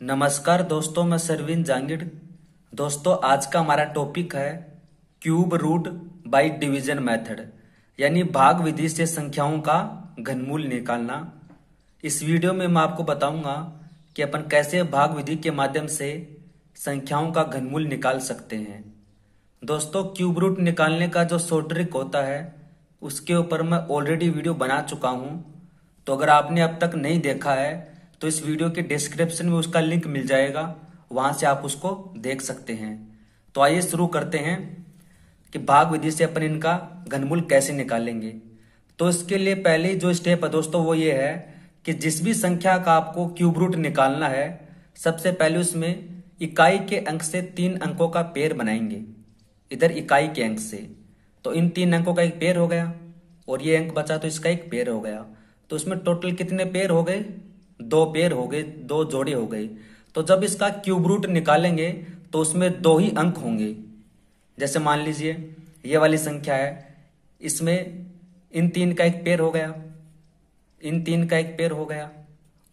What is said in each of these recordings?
नमस्कार दोस्तों, मैं सरवीन जांगिड़। दोस्तों, आज का हमारा टॉपिक है cube root by division method, यानी भाग विधि से संख्याओं का घनमूल निकालना। इस वीडियो में मैं आपको बताऊंगा कि अपन कैसे भाग विधि के माध्यम से संख्याओं का घनमूल निकाल सकते हैं। दोस्तों, क्यूब रूट निकालने का जो शॉर्ट ट्रिक होता है उसके ऊपर मैं ऑलरेडी वीडियो बना चुका हूं, तो अगर आपने अब तक नहीं देखा है तो इस वीडियो के डिस्क्रिप्शन में उसका लिंक मिल जाएगा, वहां से आप उसको देख सकते हैं। तो आइए शुरू करते हैं कि भाग विधि से अपन इनका घनमूल कैसे निकालेंगे। तो इसके लिए पहले जो स्टेप है दोस्तों वो ये है कि जिस भी संख्या का आपको क्यूब रूट निकालना है, सबसे पहले उसमें इकाई के अंक से 3 अंकों का पेयर बनाएंगे। इधर इकाई के अंक से, तो इन 3 अंकों का एक पेयर हो गया और ये अंक बचा तो इसका एक पेयर हो गया। तो इसमें टोटल कितने पेयर हो गए? 2 पेयर हो गए, 2 जोड़े हो गए। तो जब इसका क्यूब रूट निकालेंगे तो उसमें 2 ही अंक होंगे। जैसे मान लीजिए ये वाली संख्या है, इसमें इन 3 का एक पेयर हो गया, इन 3 का एक पेयर हो गया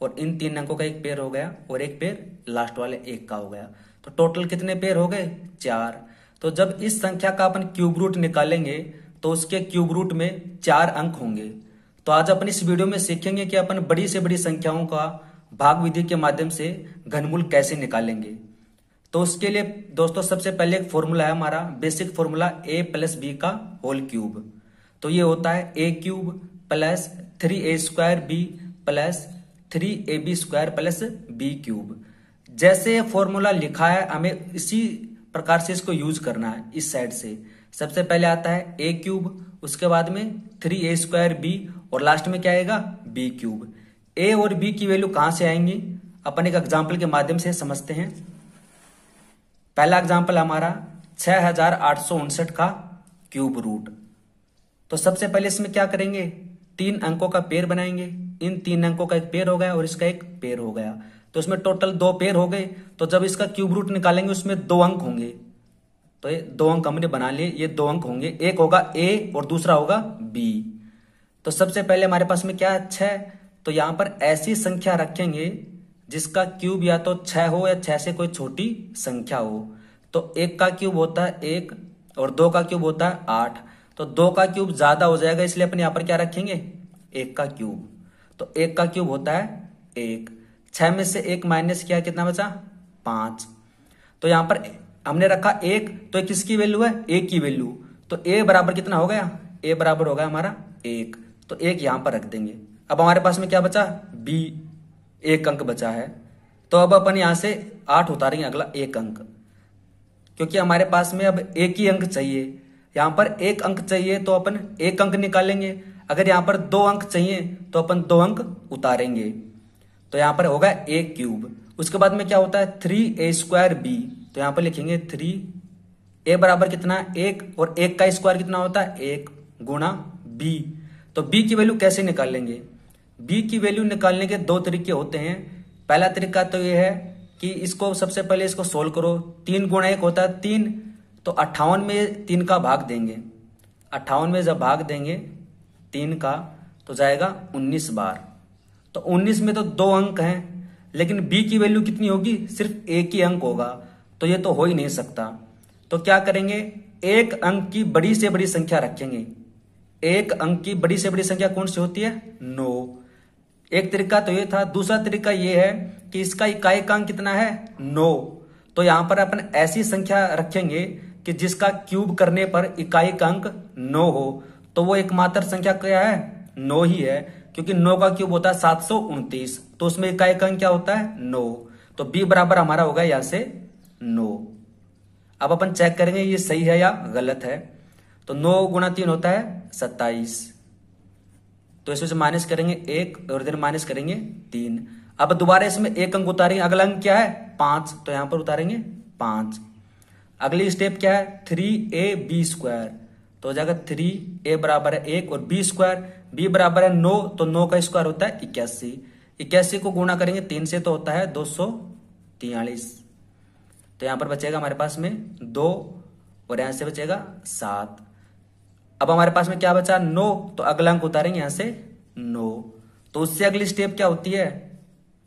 और इन 3 अंकों का एक पेयर हो गया और एक पेयर लास्ट वाले 1 का हो गया। तो टोटल कितने पेयर हो गए? 4। तो जब इस संख्या का अपन क्यूब रूट निकालेंगे तो उसके क्यूब रूट में 4 अंक होंगे। तो आज अपन इस वीडियो में सीखेंगे कि अपन बड़ी से बड़ी संख्याओं का भाग विधि के माध्यम से घनमूल कैसे निकालेंगे। तो उसके लिए दोस्तों सबसे पहले एक फॉर्मूला है हमारा, basic formula a plus b का होल क्यूब। तो ये होता है a cube plus 3a square b plus 3ab square plus b cube. जैसे ये फॉर्मूला लिखा है हमें इसी प्रकार से इसको यूज करना है। इस साइड से सबसे पहले आता है a क्यूब, उसके बाद में 3a स्क्वायर b और लास्ट में क्या आएगा? b cube. a और b की वैल्यू कहां से आएंगी अपन एक एग्जाम्पल के माध्यम से समझते हैं। पहला एग्जाम्पल हमारा 6859 का क्यूब रूट। तो सबसे पहले इसमें क्या करेंगे? 3 अंकों का पेयर बनाएंगे। इन 3 अंकों का एक पेयर हो गया और इसका एक पेयर हो गया, तो इसमें टोटल 2 पेयर हो गए। तो जब इसका क्यूब रूट निकालेंगे उसमें 2 अंक होंगे। तो ये 2 अंक हमने बना लिए, ये 2 अंक होंगे, एक होगा a और दूसरा होगा b। तो सबसे पहले हमारे पास में क्या है? 6। तो यहां पर ऐसी संख्या रखेंगे जिसका क्यूब या तो 6 हो या 6 से कोई छोटी संख्या हो। तो 1 का क्यूब होता है 1 और 2 का क्यूब होता है 8। तो 2 का क्यूब ज्यादा हो जाएगा, इसलिए अपन यहां पर क्या रखेंगे? 1 का क्यूब। तो 1 का क्यूब होता है 1। 6 में से 1 माइनस किया, कितना बचा? 5। तो यहां पर हमने रखा 1, तो ये किसकी वैल्यू है? a की वैल्यू। तो a बराबर कितना हो गया? a बराबर हो गया हमारा 1। तो 1 यहां पर रख देंगे। अब हमारे पास में क्या बचा? b, 1 अंक बचा है। तो अब अपन यहां से 8 उतारेंगे, अगला 1 अंक, क्योंकि हमारे पास में अब 1 ही अंक चाहिए। यहां पर 1 अंक चाहिए तो अपन 1 अंक निकालेंगे। अगर यहां पर 2 अंक चाहिए तो अपन 2 अंक उतारेंगे। तो यहां पर होगा a क्यूब। उसके बाद में क्या होता है? 3a square b। तो यहां पर लिखेंगे 3a बराबर कितना? 1 और 1 का स्क्वायर कितना होता है? 1 गुणा b। तो b की वैल्यू कैसे निकालेंगे? b की वैल्यू निकालने के 2 तरीके होते हैं। पहला तरीका तो यह है कि इसको सबसे पहले इसको सोल्व करो। 3 गुणा 1 होता है 3, तो 58 में 3 का भाग देंगे। 58 में जब भाग देंगे 3 का तो जाएगा 19 बार। तो 19 में तो 2 अंक हैं, लेकिन b की वैल्यू कितनी होगी? सिर्फ 1 ही अंक होगा, तो ये तो हो ही नहीं सकता। तो क्या करेंगे? 1 अंक की बड़ी से बड़ी संख्या रखेंगे। 1 अंक की बड़ी से बड़ी संख्या कौन सी होती है? 9। एक तरीका तो ये था। दूसरा तरीका ये है कि इसका इकाई का अंक कितना है? 9। तो यहां पर अपन ऐसी संख्या रखेंगे कि जिसका क्यूब करने पर इकाई का अंक 9 हो। तो वो एकमात्र संख्या क्या है? 9 ही है, क्योंकि 9 का क्यूब होता है 729। तो उसमें इकाई का अंक क्या होता है? 9। तो b बराबर हमारा होगा यहां से 9। अब अपन चेक करेंगे ये सही है या गलत है। तो 9 गुणा 3 होता है 27। तो इसमें से माइनस करेंगे 1 और इधर माइनस करेंगे 3। अब दोबारा इसमें 1 अंक उतारेंगे। अगला अंक क्या है? 5। तो यहां पर उतारेंगे 5। अगली स्टेप क्या है? 3ab square. तो हो जाएगा 3a बराबर है 1 और b स्क्वायर, b बराबर है 9। तो 9 का स्क्वायर होता है 81। 81 को गुणा करेंगे 3 से तो होता है 243। तो यहां पर बचेगा हमारे पास में 2 और यहां से बचेगा 7। अब हमारे पास में क्या बचा? 9। तो अगला अंक उतारेंगे यहां से 9। तो उससे अगली स्टेप क्या होती है?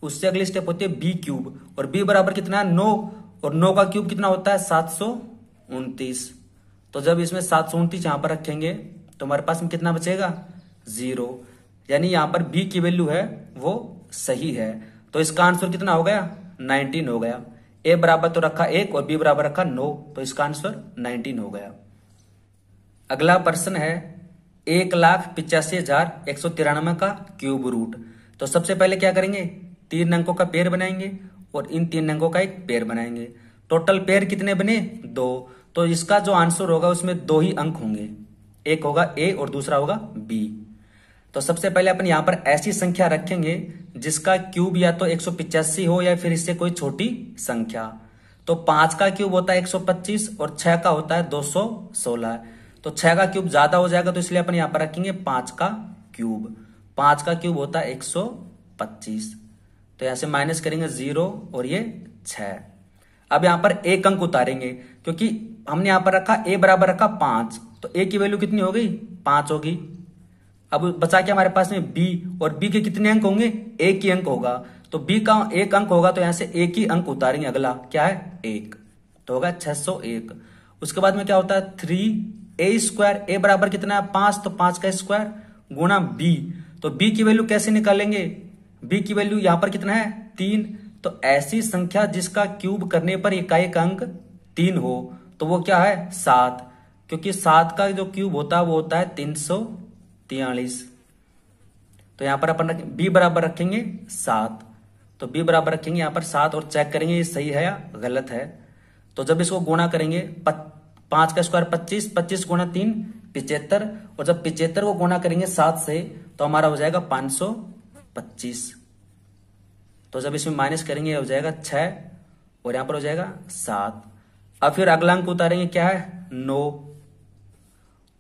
उससे अगली स्टेप होती है बी क्यूब, और बी बराबर कितना है 9, और 9 का क्यूब कितना होता है 729। तो जब इसमें 729 यहां पर रखेंगे तो हमारे पास में कितना बचेगा 0, यानी यहां पर बी की वैल्यू है वो सही है। तो इसका आंसर कितना हो गया 19 हो गया। ए बराबर तो रखा 1 और बी बराबर रखा 9, तो इसका आंसर 19 हो गया। अगला प्रश्न है 1,85,193 का क्यूब रूट। तो सबसे पहले क्या करेंगे, 3 अंकों का पेयर बनाएंगे और इन 3 अंकों का एक पेयर बनाएंगे। टोटल पेयर कितने बने 2, तो इसका जो आंसर होगा उसमें 2 ही अंक होंगे, एक होगा ए और दूसरा होगा बी। तो सबसे पहले अपन यहां पर ऐसी संख्या रखेंगे जिसका क्यूब या तो 185 हो या फिर इससे कोई छोटी संख्या। तो 5 का क्यूब होता है 125 और 6 का होता है 216। तो 6 का क्यूब ज्यादा हो जाएगा, तो इसलिए अपन यहां पर रखेंगे 5 का क्यूब। 5 का क्यूब होता है 125, तो यहां से माइनस करेंगे 0 और ये 6। अब यहां पर एक अंक उतारेंगे क्योंकि हमने यहां पर रखा ए बराबर रखा 5, तो ए की वैल्यू कितनी हो गई 5 होगी। अब बचा क्या हमारे पास में बी, और बी के कितने अंक होंगे एक ही अंक होगा, तो बी का एक अंक होगा, तो यहां से एक ही अंक उतारेंगे। अगला क्या है 1, तो होगा 601। उसके बाद में क्या होता है 3a², ए बराबर कितना है 5, तो 5 का स्क्वायर गुणा बी। तो बी की वैल्यू कैसे निकालेंगे, बी की वैल्यू यहां पर कितना है 3। तो ऐसी संख्या जिसका क्यूब करने पर इकाई का अंक 3 हो तो वो क्या है 7, क्योंकि 7 का जो क्यूब होता है वो होता है 343। तो यहां पर अपन बी बराबर रखेंगे 7, तो बी बराबर रखेंगे यहां पर 7 और चेक करेंगे ये सही है या गलत है। तो जब इसको गुणा करेंगे 5 का स्क्वायर 25, 25 गुणा 3 75, और जब 75 को गुणा करेंगे 7 से तो हमारा हो जाएगा 525। तो जब इसमें माइनस करेंगे हो जाएगा 6 और यहां पर हो जाएगा 7। अब फिर अगला अंक उतारेंगे क्या है 9,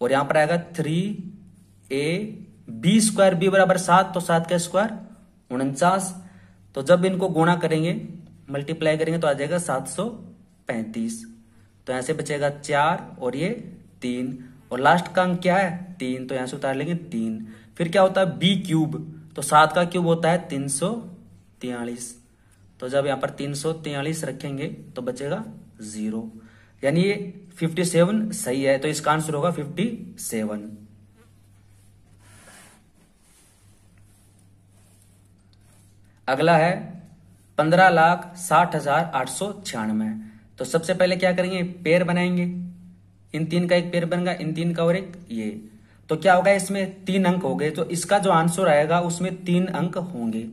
और यहां पर आएगा 3ab², बी बराबर 7, तो 7 का स्क्वायर 49। तो जब इनको गुणा करेंगे मल्टीप्लाई करेंगे तो आ जाएगा 735। तो यहां से बचेगा 4 और ये 3, और लास्ट का अंक क्या है 3, तो यहां से उतार लेंगे 3। फिर क्या होता है बी क्यूब, तो 7 का क्यूब होता है 343। तो जब यहां पर 343 रखेंगे तो बचेगा 0, यानी ये 57 सही है, तो इसका आंसर होगा 57। अगला है 15,60,896। तो सबसे पहले क्या करेंगे पेयर बनाएंगे, इन 3 का एक पेयर बनेगा, इन 3 का और एक ये। तो क्या होगा इसमें 3 अंक हो गए, तो इसका जो आंसर आएगा उसमें 3 अंक होंगे।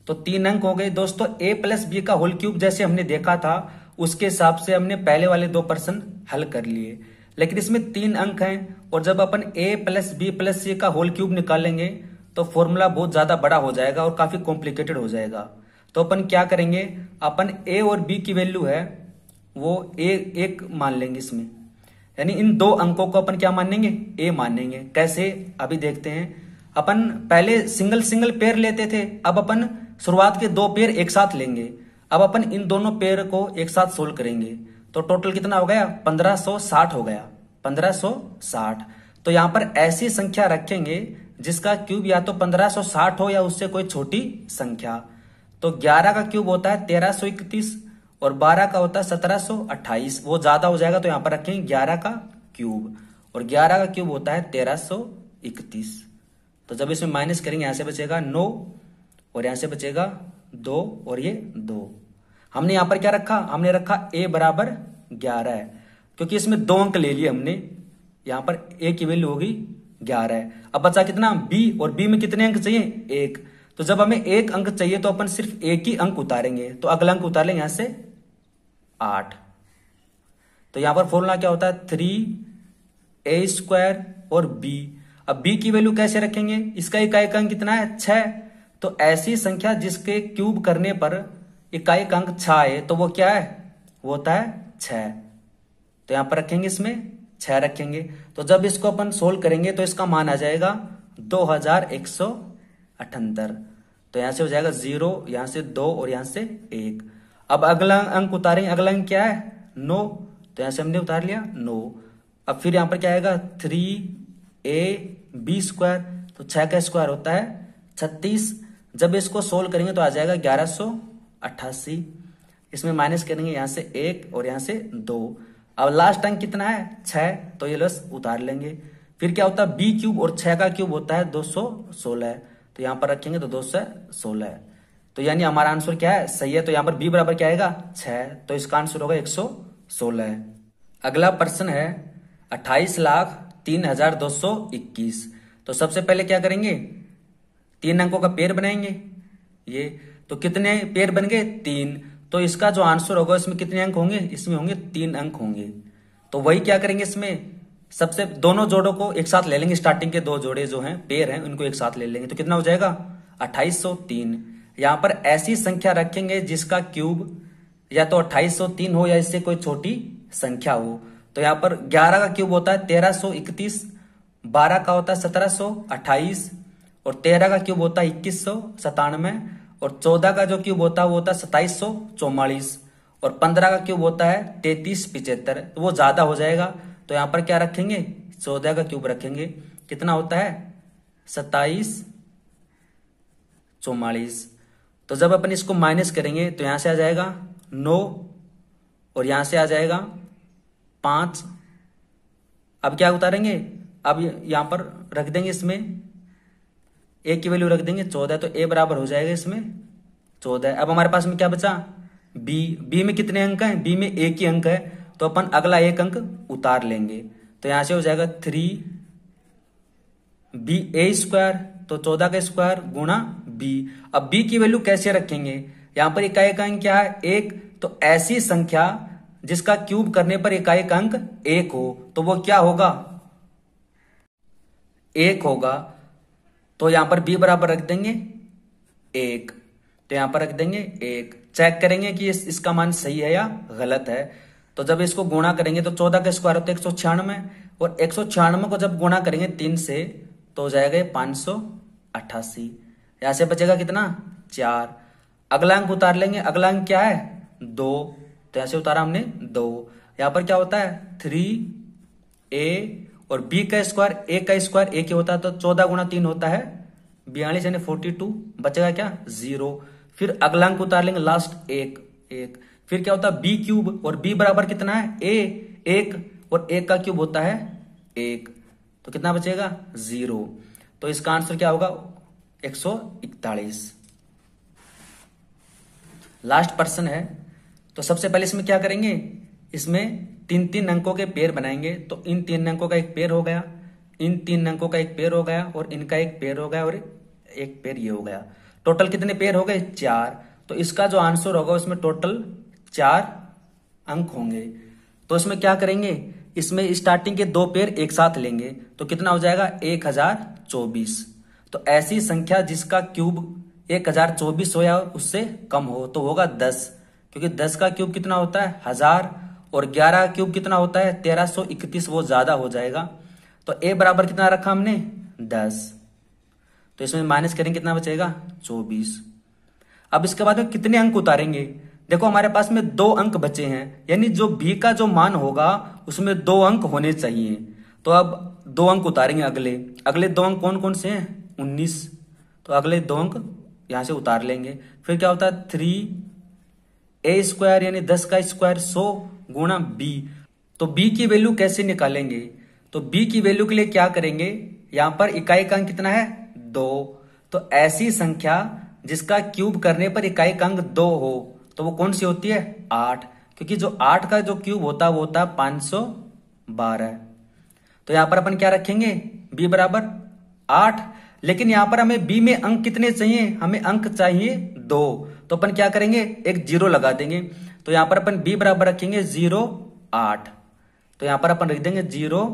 तो 3 अंक हो गए दोस्तों। ए प्लस बी का होल क्यूब जैसे हमने देखा था उसके हिसाब से हमने पहले वाले 2 प्रश्न हल कर लिए, लेकिन इसमें 3 अंक हैं, और जब अपन ए प्लस बी प्लस सी का होल क्यूब निकालेंगे तो फॉर्मूला बहुत ज्यादा बड़ा हो जाएगा और काफी कॉम्प्लिकेटेड हो जाएगा। तो अपन क्या करेंगे, अपन ए और बी की वैल्यू है वो एक मान लेंगे इसमें, यानी इन 2 अंकों को अपन क्या मानेंगे ए मानेंगे। कैसे अभी देखते हैं। अपन पहले सिंगल सिंगल पेयर लेते थे, अब अपन शुरुआत के 2 पेयर एक साथ लेंगे। अब अपन इन दोनों पेयर को एक साथ सोल्व करेंगे, तो टोटल कितना हो गया 1560 हो गया, 1560। तो यहां पर ऐसी संख्या रखेंगे जिसका क्यूब या तो 1560 हो या उससे कोई छोटी संख्या। तो 11 का क्यूब होता है 1331 और 12 का होता है 1728, वो ज्यादा हो जाएगा, तो यहां पर रखेंगे 11 का क्यूब, और 11 का क्यूब होता है 1331। तो जब इसमें माइनस करेंगे यहां से बचेगा 9 और यहां से बचेगा 2 और ये 2। हमने यहां पर क्या रखा, हमने रखा a बराबर 11 है, क्योंकि इसमें 2 अंक ले लिए हमने। यहां पर a की वैल्यू होगी 11 है। अब बचा कितना b, और b में कितने अंक चाहिए 1। तो जब हमें 1 अंक चाहिए तो अपन सिर्फ एक ही अंक उतारेंगे, तो अगला अंक उतार लेंगे यहां से 8। तो यहां पर फॉर्मूला क्या होता है 3a² और b। अब b की वैल्यू कैसे रखेंगे, इसका इकाई का अंक कितना है 6। तो ऐसी संख्या जिसके क्यूब करने पर इकाई का अंक 6 है तो वो क्या है, वो होता है 6। तो यहां पर रखेंगे इसमें 6 रखेंगे। तो जब इसको अपन सोल्व करेंगे तो इसका मान आ जाएगा 2178। तो यहां से हो जाएगा 0, यहां से 2 और यहां से 1। अब अगला अंक उतारेंगे, अगला अंक क्या है 9, तो यहां से हमने उतार लिया 9। अब फिर यहां पर क्या आएगा 3ab², तो 6 का स्क्वायर होता है 36। जब इसको सोल्व करेंगे तो आ जाएगा 1188। इसमें माइनस करेंगे यहाँ से 1 और यहाँ से 2। अब लास्ट अंक कितना है 6, तो ये लस उतार लेंगे। फिर क्या होता है b क्यूब और 6 का क्यूब होता है 216, तो यहाँ पर रखेंगे तो 216। तो यानी हमारा आंसर क्या है सही है। तो यहाँ पर b बराबर क्या आएगा 6, तो इसका आंसर होगा 116। अगला प्रश्न है 28,03,221। तो सबसे पहले क्या करेंगे 3 अंकों का पेयर बनाएंगे। ये तो कितने पेयर बन गए 3, तो इसका जो आंसर होगा इसमें कितने अंक होंगे, इसमें होंगे 3 अंक होंगे। तो वही क्या करेंगे इसमें सबसे दोनों जोड़ों को एक साथ ले लेंगे, स्टार्टिंग के 2 जोड़े जो हैं पेयर हैं उनको एक साथ ले लेंगे। तो कितना हो जाएगा 2803। यहां पर ऐसी संख्या रखेंगे जिसका क्यूब या तो 2803 हो या इससे कोई छोटी संख्या हो। तो यहां पर 11 का क्यूब होता है 1331, 12 का होता है 1728 और 13 का क्यूब होता है 2197 और 14 का जो क्यूब होता है वो होता है 2744 और 15 का क्यूब होता है 3375। तो वो ज्यादा हो जाएगा, तो यहां पर क्या रखेंगे 14 का क्यूब रखेंगे। कितना होता है 2744। तो जब अपन इसको माइनस करेंगे तो यहां से आ जाएगा 9 और यहां से आ जाएगा 5। अब क्या उतारेंगे, अब यहां पर रख देंगे इसमें ए की वैल्यू रख देंगे 14, तो ए बराबर हो जाएगा इसमें 14। अब हमारे पास में क्या बचा बी में कितने अंक हैं, बी में एक ही अंक है, तो अपन अगला एक अंक उतार लेंगे। तो यहां से हो जाएगा 3b² तो 14 का स्क्वायर गुणा b। अब b की वैल्यू कैसे रखेंगे, यहां पर इकाई अंक क्या है 1, तो ऐसी संख्या जिसका क्यूब करने पर इकाई अंक 1 हो तो वो क्या होगा 1 होगा। तो यहां पर b बराबर रख देंगे 1, तो यहां पर रख देंगे 1। चेक करेंगे कि इसका मान सही है या गलत है। तो जब इसको गुणा करेंगे तो 14 का स्क्वायर होता है 196 और 196 को जब गुणा करेंगे 3 से तो हो जाएगा 588। यहां से बचेगा कितना 4। अगला अंक उतार लेंगे, अगला अंक क्या है 2, तो यहां से उतारा हमने 2। यहां पर क्या होता है 3a और b का स्क्वायर a का स्क्वायर a होता है, तो 14 गुणा 3 होता है 42 यानी 42। बचेगा क्या 0। फिर अगला अंक उतार लेंगे लास्ट 1। फिर क्या होता है b क्यूब और b बराबर कितना है a 1 और 1 का क्यूब होता है 1, तो कितना बचेगा 0। तो इसका आंसर क्या होगा 141। लास्ट प्रश्न है, तो सबसे पहले इसमें क्या करेंगे, इसमें 3 अंकों के पेयर बनाएंगे। तो इन 3 अंकों का एक पेयर हो गया, इन 3 अंकों का एक पेयर हो गया और इनका एक पेयर हो गया और एक पेयर ये हो गया। टोटल कितने पेयर हो गए 4। तो इसका जो आंसर होगा उसमें टोटल 4 अंक होंगे। तो इसमें क्या करेंगे, इसमें स्टार्टिंग के 2 पेयर एक साथ लेंगे तो कितना हो जाएगा 1024। तो ऐसी संख्या जिसका क्यूब 1024 हो या उससे कम हो तो होगा 10, क्योंकि 10 का क्यूब कितना होता है 1000 और 11 का क्यूब कितना होता है 1331, वो ज्यादा हो जाएगा। तो ए बराबर कितना रखा हमने 10, तो इसमें माइनस करेंगे कितना बचेगा 24। अब इसके बाद में कितने अंक उतारेंगे, देखो हमारे पास में 2 अंक बचे हैं, यानी जो b का जो मान होगा उसमें 2 अंक होने चाहिए। तो अब 2 अंक उतारेंगे, अगले 2 अंक कौन कौन से हैं 19, तो अगले 2 अंक यहां से उतार लेंगे। फिर क्या होता है 3a² यानी 10 का स्क्वायर 100 गुणा b। तो b की वैल्यू कैसे निकालेंगे, तो b की वैल्यू के लिए क्या करेंगे, यहां पर इकाई का अंक कितना है 2, तो ऐसी संख्या जिसका क्यूब करने पर इकाई का अंक 2 हो तो वो कौन सी होती है 8, क्योंकि जो 8 का जो क्यूब होता है वो होता है 512। तो यहां पर अपन क्या रखेंगे b बराबर 8, लेकिन यहां पर हमें b में अंक कितने चाहिए, हमें अंक चाहिए 2, तो अपन क्या करेंगे एक 0 लगा देंगे। तो यहां पर अपन b बराबर रखेंगे 0 8, तो यहां पर अपन रख देंगे 0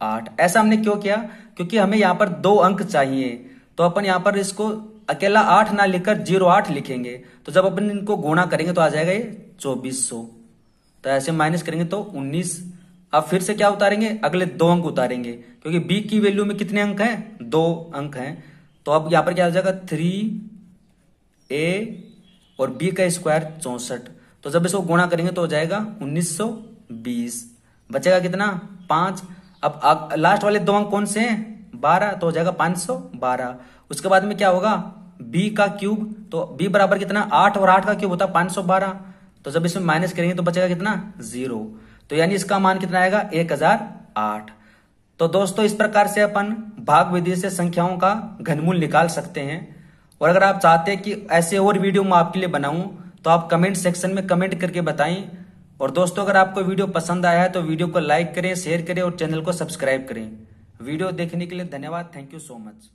8। ऐसा हमने क्यों किया, क्योंकि हमें यहां पर 2 अंक चाहिए, तो अपन यहां पर इसको अकेला 8 ना लिखकर 08 लिखेंगे। तो जब अपन इनको गुणा करेंगे तो आ जाएगा ये 2400, तो ऐसे माइनस करेंगे तो 19। अब फिर से क्या उतारेंगे, अगले 2 अंक उतारेंगे, क्योंकि b की वैल्यू में कितने अंक हैं 2 अंक हैं। तो अब यहां पर क्या हो जाएगा 3a और b का स्क्वायर 64, तो जब इसको गुणा करेंगे तो हो जाएगा 1920। बचेगा कितना 5। अब लास्ट वाले 2 अंक कौन से हैं 12, तो हो जाएगा 512। उसके बाद में क्या होगा बी का क्यूब, तो बी बराबर कितना 8 और 8 का क्यूब होता है 512। तो जब इसमें माइनस करेंगे तो बचेगा कितना 0। तो यानी इसका मान कितना आएगा 1008। तो दोस्तों इस प्रकार से अपन भाग विधि से संख्याओं का घनमूल निकाल सकते हैं। और अगर आप चाहते हैं कि ऐसे और वीडियो मैं आपके लिए बनाऊं तो आप कमेंट सेक्शन में कमेंट करके बताएं। और दोस्तों अगर आपको वीडियो पसंद आया है तो वीडियो को लाइक करें, शेयर करें और चैनल को सब्सक्राइब करें। वीडियो देखने के लिए धन्यवाद। Thank you so much.